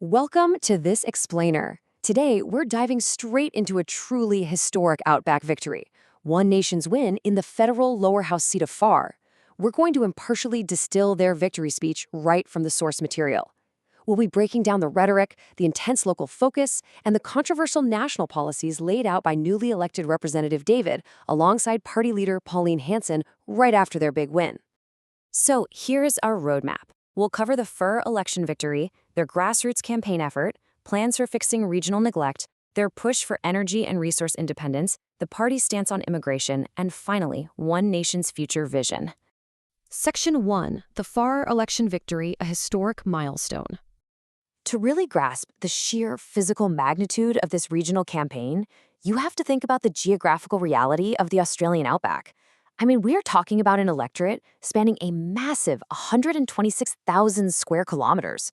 Welcome to This Explainer. Today, we're diving straight into a truly historic Outback victory, One Nation's win in the federal lower house seat of Far. We're going to impartially distill their victory speech right from the source material. We'll be breaking down the rhetoric, the intense local focus, and the controversial national policies laid out by newly elected Representative David alongside party leader Pauline Hanson right after their big win. So here's our roadmap. We'll cover the Fur election victory, their grassroots campaign effort, plans for fixing regional neglect, their push for energy and resource independence, the party's stance on immigration, and finally, One Nation's future vision. Section 1. The Far election victory, a historic milestone. To really grasp the sheer physical magnitude of this regional campaign, you have to think about the geographical reality of the Australian outback. I mean, we're talking about an electorate spanning a massive 126,000 square kilometers.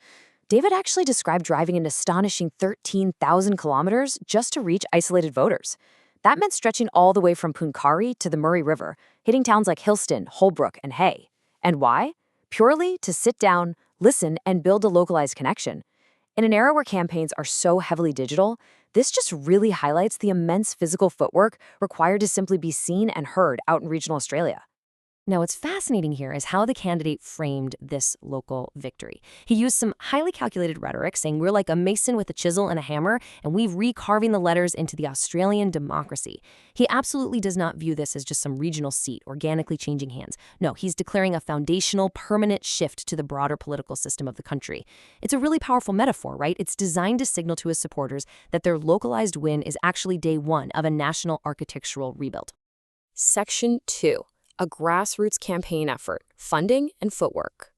David actually described driving an astonishing 13,000 kilometers just to reach isolated voters. That meant stretching all the way from Pooncarie to the Murray River, hitting towns like Hillston, Holbrook, and Hay. And why? Purely to sit down, listen, and build a localized connection. In an era where campaigns are so heavily digital, this just really highlights the immense physical footwork required to simply be seen and heard out in regional Australia. Now, what's fascinating here is how the candidate framed this local victory. He used some highly calculated rhetoric, saying we're like a mason with a chisel and a hammer, and we've recarving the letters into the Australian democracy. He absolutely does not view this as just some regional seat, organically changing hands. No, he's declaring a foundational, permanent shift to the broader political system of the country. It's a really powerful metaphor, right? It's designed to signal to his supporters that their localized win is actually day one of a national architectural rebuild. Section 2. A grassroots campaign effort, funding and footwork.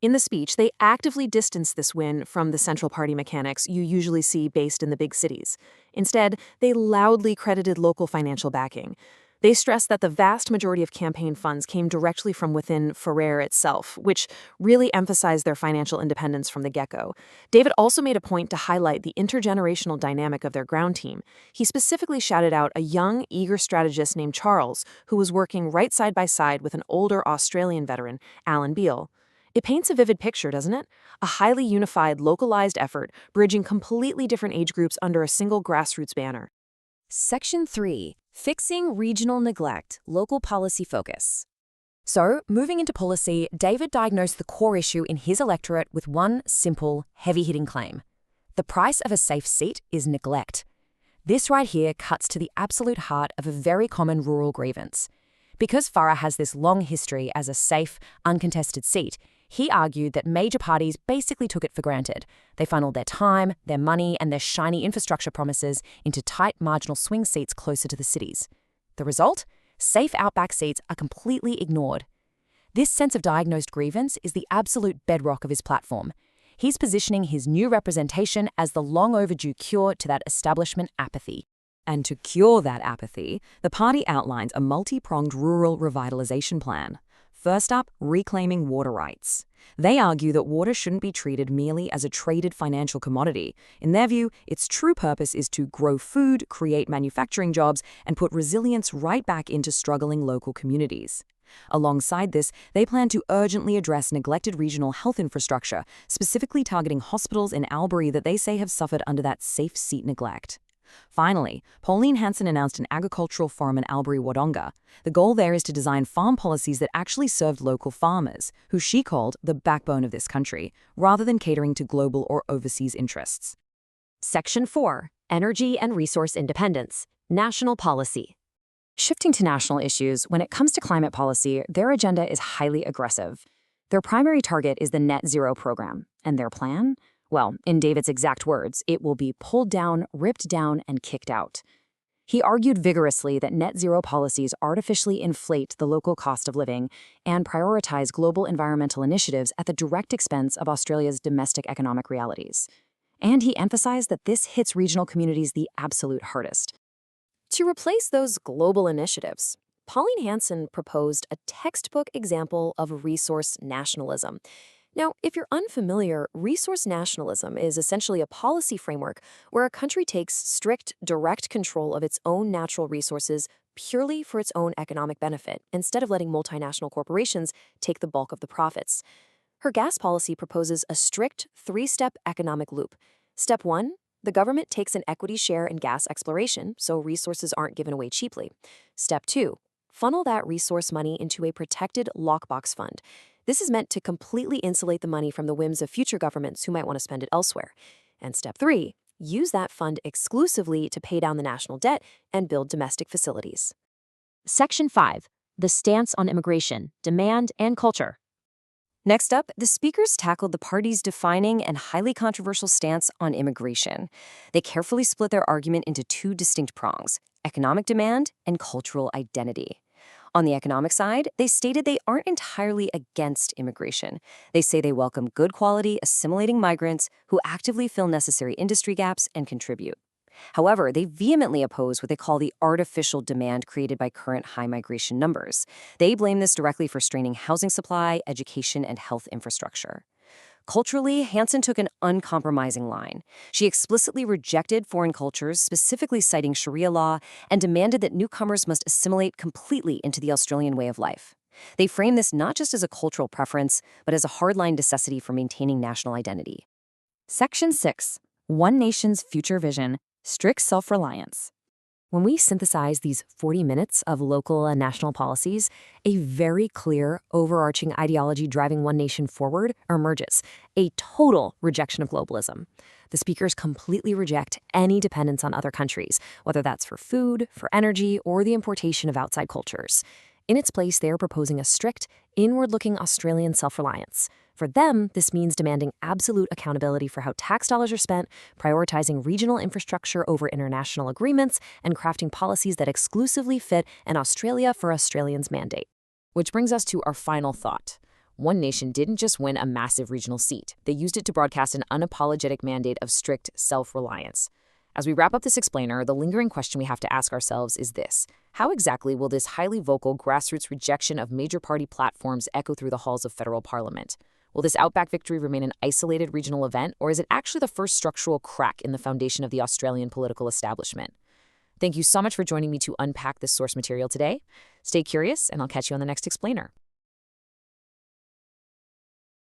In the speech, they actively distanced this win from the central party mechanics you usually see based in the big cities. Instead, they loudly credited local financial backing. They stressed that the vast majority of campaign funds came directly from within Farrell itself, which really emphasized their financial independence from the get-go. David also made a point to highlight the intergenerational dynamic of their ground team. He specifically shouted out a young, eager strategist named Charles, who was working right side by side with an older Australian veteran, Alan Beale. It paints a vivid picture, doesn't it? A highly unified, localized effort, bridging completely different age groups under a single grassroots banner. Section 3. Fixing regional neglect, local policy focus. So, moving into policy, David diagnosed the core issue in his electorate with one simple, heavy-hitting claim. The price of a safe seat is neglect. This right here cuts to the absolute heart of a very common rural grievance. Because Farah has this long history as a safe, uncontested seat, he argued that major parties basically took it for granted. They funneled their time, their money, and their shiny infrastructure promises into tight marginal swing seats closer to the cities. The result? Safe outback seats are completely ignored. This sense of diagnosed grievance is the absolute bedrock of his platform. He's positioning his new representation as the long overdue cure to that establishment apathy. And to cure that apathy, the party outlines a multi-pronged rural revitalization plan. First up, reclaiming water rights. They argue that water shouldn't be treated merely as a traded financial commodity. In their view, its true purpose is to grow food, create manufacturing jobs, and put resilience right back into struggling local communities. Alongside this, they plan to urgently address neglected regional health infrastructure, specifically targeting hospitals in Albury that they say have suffered under that safe seat neglect. Finally, Pauline Hanson announced an agricultural forum in Albury-Wodonga. The goal there is to design farm policies that actually served local farmers, who she called the backbone of this country, rather than catering to global or overseas interests. Section 4. Energy and Resource Independence. National Policy. Shifting to national issues, when it comes to climate policy, their agenda is highly aggressive. Their primary target is the Net Zero program, and their plan? Well, in David's exact words, it will be pulled down, ripped down, and kicked out. He argued vigorously that net zero policies artificially inflate the local cost of living and prioritize global environmental initiatives at the direct expense of Australia's domestic economic realities. And he emphasized that this hits regional communities the absolute hardest. To replace those global initiatives, Pauline Hanson proposed a textbook example of resource nationalism. Now, if you're unfamiliar, resource nationalism is essentially a policy framework where a country takes strict, direct control of its own natural resources purely for its own economic benefit, instead of letting multinational corporations take the bulk of the profits. Her gas policy proposes a strict three-step economic loop. Step 1, the government takes an equity share in gas exploration, so resources aren't given away cheaply. Step 2, funnel that resource money into a protected lockbox fund. This is meant to completely insulate the money from the whims of future governments who might want to spend it elsewhere. And Step 3, use that fund exclusively to pay down the national debt and build domestic facilities. Section 5, the stance on immigration, demand, and culture. Next up, the speakers tackled the party's defining and highly controversial stance on immigration. They carefully split their argument into two distinct prongs: economic demand and cultural identity. On the economic side, they stated they aren't entirely against immigration. They say they welcome good quality, assimilating migrants who actively fill necessary industry gaps and contribute. However, they vehemently oppose what they call the artificial demand created by current high migration numbers. They blame this directly for straining housing supply, education, and health infrastructure. Culturally, Hansen took an uncompromising line. She explicitly rejected foreign cultures, specifically citing Sharia law, and demanded that newcomers must assimilate completely into the Australian way of life. They framed this not just as a cultural preference, but as a hardline necessity for maintaining national identity. Section 6. One Nation's Future Vision, Strict Self-Reliance. When we synthesize these 40 minutes of local and national policies, a very clear, overarching ideology driving one nation forward emerges: a total rejection of globalism. The speakers completely reject any dependence on other countries, whether that's for food, for energy, or the importation of outside cultures. In its place, they are proposing a strict, inward-looking Australian self-reliance. For them, this means demanding absolute accountability for how tax dollars are spent, prioritizing regional infrastructure over international agreements, and crafting policies that exclusively fit an Australia for Australians mandate. Which brings us to our final thought. One Nation didn't just win a massive regional seat. They used it to broadcast an unapologetic mandate of strict self-reliance. As we wrap up this explainer, the lingering question we have to ask ourselves is this: how exactly will this highly vocal grassroots rejection of major party platforms echo through the halls of federal parliament? Will this Outback victory remain an isolated regional event, or is it actually the first structural crack in the foundation of the Australian political establishment? Thank you so much for joining me to unpack this source material today. Stay curious, and I'll catch you on the next explainer.